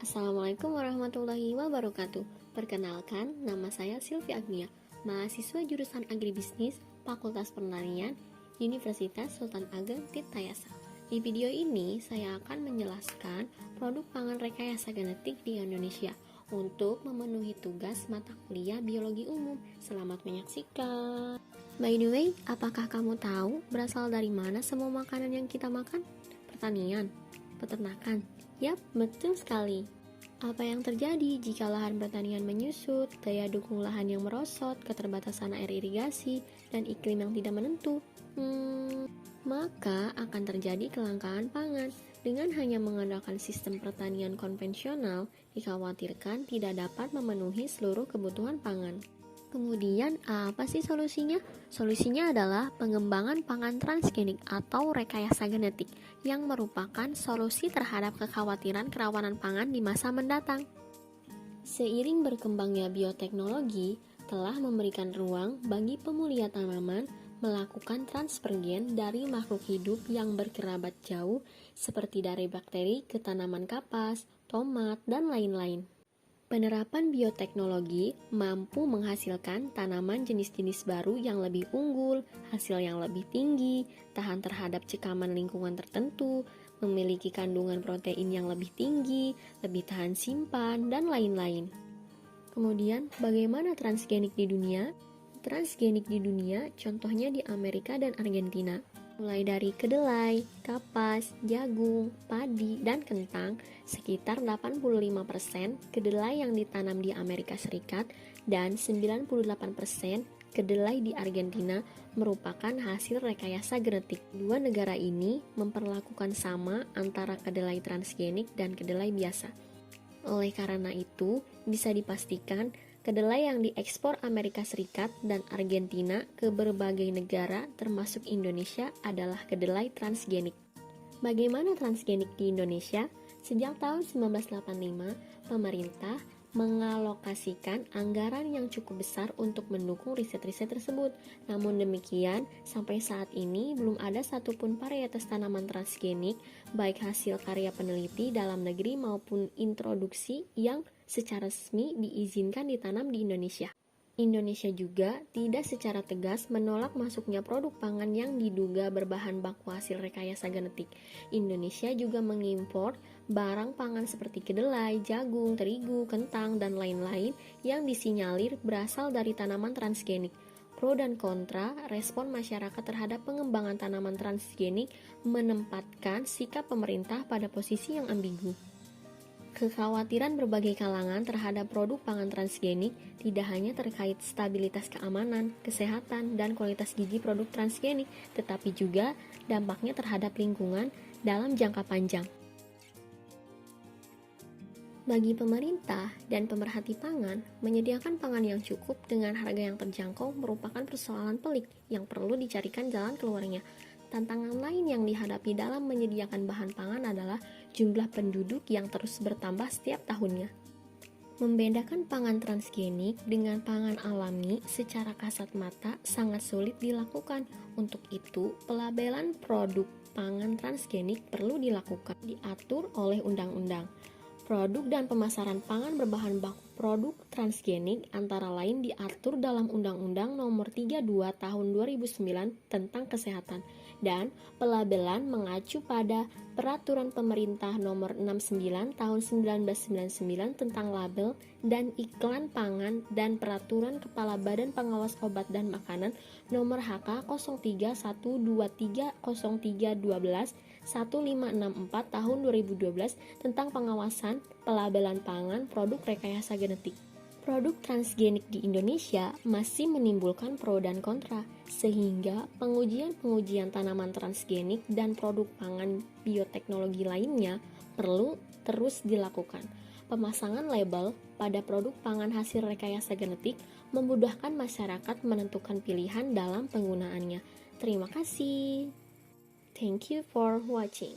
Assalamualaikum warahmatullahi wabarakatuh. Perkenalkan, nama saya Sylvia Agnia, mahasiswa jurusan Agribisnis, Fakultas Pertanian, Universitas Sultan Ageng Tirtayasa. Di video ini, saya akan menjelaskan produk pangan rekayasa genetik di Indonesia untuk memenuhi tugas mata kuliah biologi umum. Selamat menyaksikan. By the way, apakah kamu tahu berasal dari mana semua makanan yang kita makan? Pertanian, peternakan. Yap, betul sekali. Apa yang terjadi jika lahan pertanian menyusut, daya dukung lahan yang merosot, keterbatasan air irigasi, dan iklim yang tidak menentu? Maka akan terjadi kelangkaan pangan. Dengan hanya mengandalkan sistem pertanian konvensional, dikhawatirkan tidak dapat memenuhi seluruh kebutuhan pangan. Kemudian, apa sih solusinya? Solusinya adalah pengembangan pangan transgenik atau rekayasa genetik yang merupakan solusi terhadap kekhawatiran kerawanan pangan di masa mendatang. Seiring berkembangnya bioteknologi, telah memberikan ruang bagi pemulia tanaman melakukan transfer gen dari makhluk hidup yang berkerabat jauh seperti dari bakteri ke tanaman kapas, tomat, dan lain-lain. Penerapan bioteknologi mampu menghasilkan tanaman jenis-jenis baru yang lebih unggul, hasil yang lebih tinggi, tahan terhadap cekaman lingkungan tertentu, memiliki kandungan protein yang lebih tinggi, lebih tahan simpan, dan lain-lain. Kemudian, bagaimana transgenik di dunia? Transgenik di dunia contohnya di Amerika dan Argentina. Mulai dari kedelai, kapas, jagung, padi, dan kentang, sekitar 85% kedelai yang ditanam di Amerika Serikat dan 98% kedelai di Argentina merupakan hasil rekayasa genetik. Dua negara ini memperlakukan sama antara kedelai transgenik dan kedelai biasa. Oleh karena itu, bisa dipastikan kedelai yang diekspor Amerika Serikat dan Argentina ke berbagai negara termasuk Indonesia adalah kedelai transgenik. Bagaimana transgenik di Indonesia? Sejak tahun 1985, pemerintah mengalokasikan anggaran yang cukup besar untuk mendukung riset-riset tersebut. Namun demikian, sampai saat ini belum ada satupun varietas tanaman transgenik, baik hasil karya peneliti dalam negeri maupun introduksi yang secara resmi diizinkan ditanam di Indonesia. Indonesia juga tidak secara tegas menolak masuknya produk pangan yang diduga berbahan baku hasil rekayasa genetik. Indonesia juga mengimpor barang pangan seperti kedelai, jagung, terigu, kentang, dan lain-lain yang disinyalir berasal dari tanaman transgenik. Pro dan kontra respon masyarakat terhadap pengembangan tanaman transgenik menempatkan sikap pemerintah pada posisi yang ambigu. Kekhawatiran berbagai kalangan terhadap produk pangan transgenik tidak hanya terkait stabilitas keamanan, kesehatan, dan kualitas gizi produk transgenik, tetapi juga dampaknya terhadap lingkungan dalam jangka panjang. Bagi pemerintah dan pemerhati pangan, menyediakan pangan yang cukup dengan harga yang terjangkau merupakan persoalan pelik yang perlu dicarikan jalan keluarnya. Tantangan lain yang dihadapi dalam menyediakan bahan pangan adalah jumlah penduduk yang terus bertambah setiap tahunnya. Membedakan pangan transgenik dengan pangan alami secara kasat mata sangat sulit dilakukan. Untuk itu, pelabelan produk pangan transgenik perlu dilakukan, diatur oleh undang-undang. Produk dan pemasaran pangan berbahan baku produk transgenik antara lain diatur dalam Undang-Undang Nomor 32 Tahun 2009 tentang Kesehatan, dan pelabelan mengacu pada Peraturan Pemerintah Nomor 69 Tahun 1999 tentang label dan iklan pangan dan Peraturan Kepala Badan Pengawas Obat dan Makanan Nomor HK 03.123.03.12 1564 tahun 2012 tentang pengawasan pelabelan pangan produk rekayasa genetik. Produk transgenik di Indonesia masih menimbulkan pro dan kontra, sehingga pengujian tanaman transgenik dan produk pangan bioteknologi lainnya perlu terus dilakukan. Pemasangan label pada produk pangan hasil rekayasa genetik memudahkan masyarakat menentukan pilihan dalam penggunaannya. Terima kasih. Thank you for watching.